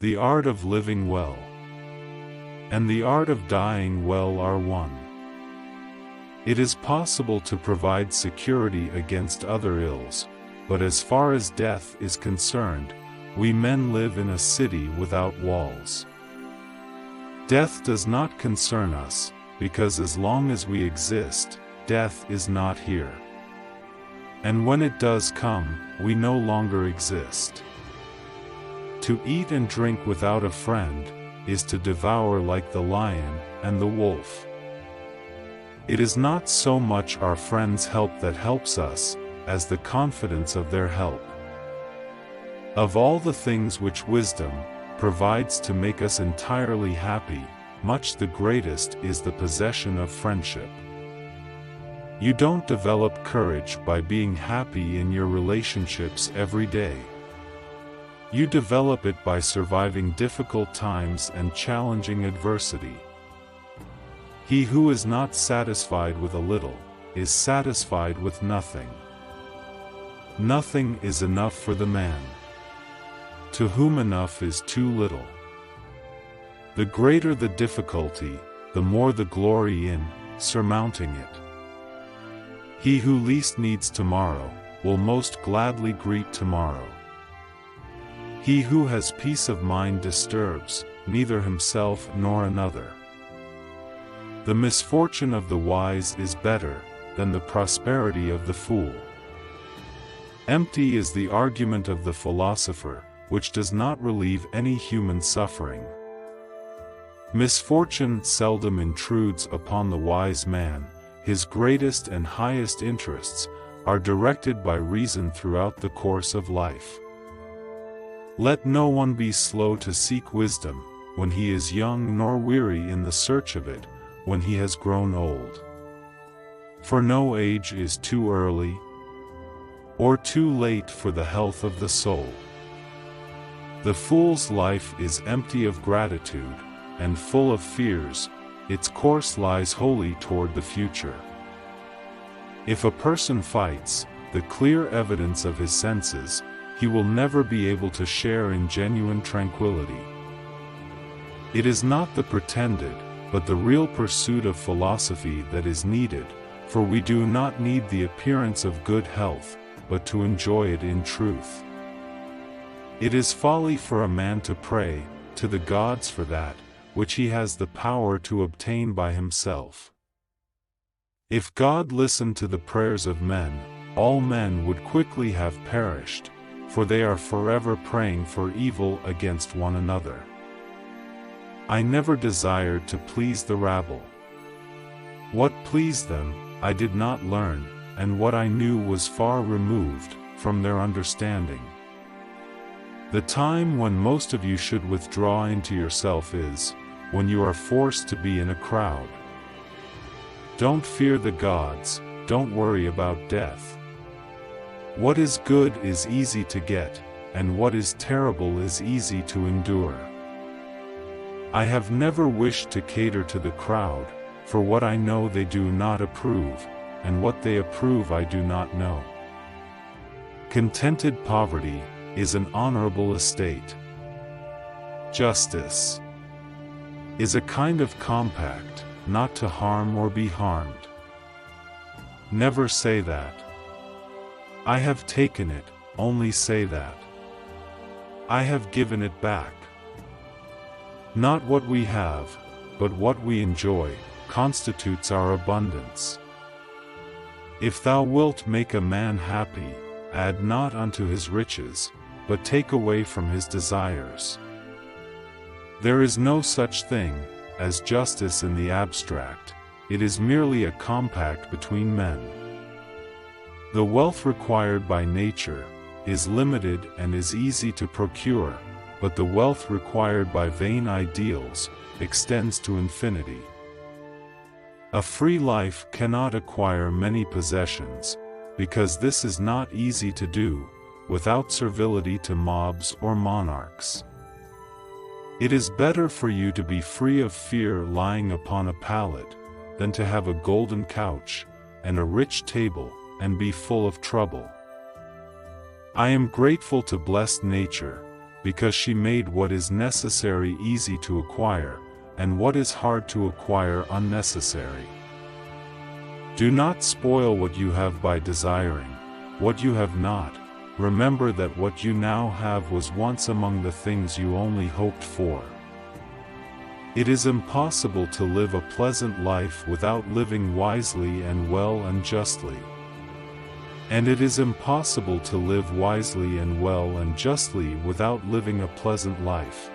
The art of living well and the art of dying well are one. It is possible to provide security against other ills, but as far as death is concerned, we men live in a city without walls. Death does not concern us, because as long as we exist, death is not here. And when it does come, we no longer exist. To eat and drink without a friend is to devour like the lion and the wolf. It is not so much our friends' help that helps us, as the confidence of their help. Of all the things which wisdom provides to make us entirely happy, much the greatest is the possession of friendship. You don't develop courage by being happy in your relationships every day. You develop it by surviving difficult times and challenging adversity. He who is not satisfied with a little, is satisfied with nothing. Nothing is enough for the man, to whom enough is too little. The greater the difficulty, the more the glory in surmounting it. He who least needs tomorrow, will most gladly greet tomorrow. He who has peace of mind disturbs neither himself nor another. The misfortune of the wise is better than the prosperity of the fool. Empty is the argument of the philosopher, which does not relieve any human suffering. Misfortune seldom intrudes upon the wise man. His greatest and highest interests are directed by reason throughout the course of life. Let no one be slow to seek wisdom when he is young, nor weary in the search of it when he has grown old. For no age is too early or too late for the health of the soul. The fool's life is empty of gratitude and full of fears. Its course lies wholly toward the future. If a person fights the clear evidence of his senses, he will never be able to share in genuine tranquility. It is not the pretended, but the real pursuit of philosophy that is needed, for we do not need the appearance of good health, but to enjoy it in truth. It is folly for a man to pray to the gods for that which he has the power to obtain by himself. If God listened to the prayers of men, all men would quickly have perished, for they are forever praying for evil against one another. I never desired to please the rabble. What pleased them, I did not learn, and what I knew was far removed from their understanding. The time when most of you should withdraw into yourself is when you are forced to be in a crowd. Don't fear the gods, don't worry about death. What is good is easy to get, and what is terrible is easy to endure. I have never wished to cater to the crowd, for what I know they do not approve, and what they approve I do not know. Contented poverty is an honorable estate. Justice is a kind of compact, not to harm or be harmed. Never say that. I have taken it, only say that. I have given it back. Not what we have, but what we enjoy, constitutes our abundance. If thou wilt make a man happy, add not unto his riches, but take away from his desires. There is no such thing as justice in the abstract, it is merely a compact between men. The wealth required by nature is limited and is easy to procure, but the wealth required by vain ideals extends to infinity. A free life cannot acquire many possessions, because this is not easy to do, without servility to mobs or monarchs. It is better for you to be free of fear lying upon a pallet, than to have a golden couch, and a rich table, and be full of trouble. I am grateful to blessed nature, because she made what is necessary easy to acquire, and what is hard to acquire unnecessary. Do not spoil what you have by desiring what you have not. Remember that what you now have was once among the things you only hoped for. It is impossible to live a pleasant life without living wisely and well and justly. And it is impossible to live wisely and well and justly without living a pleasant life.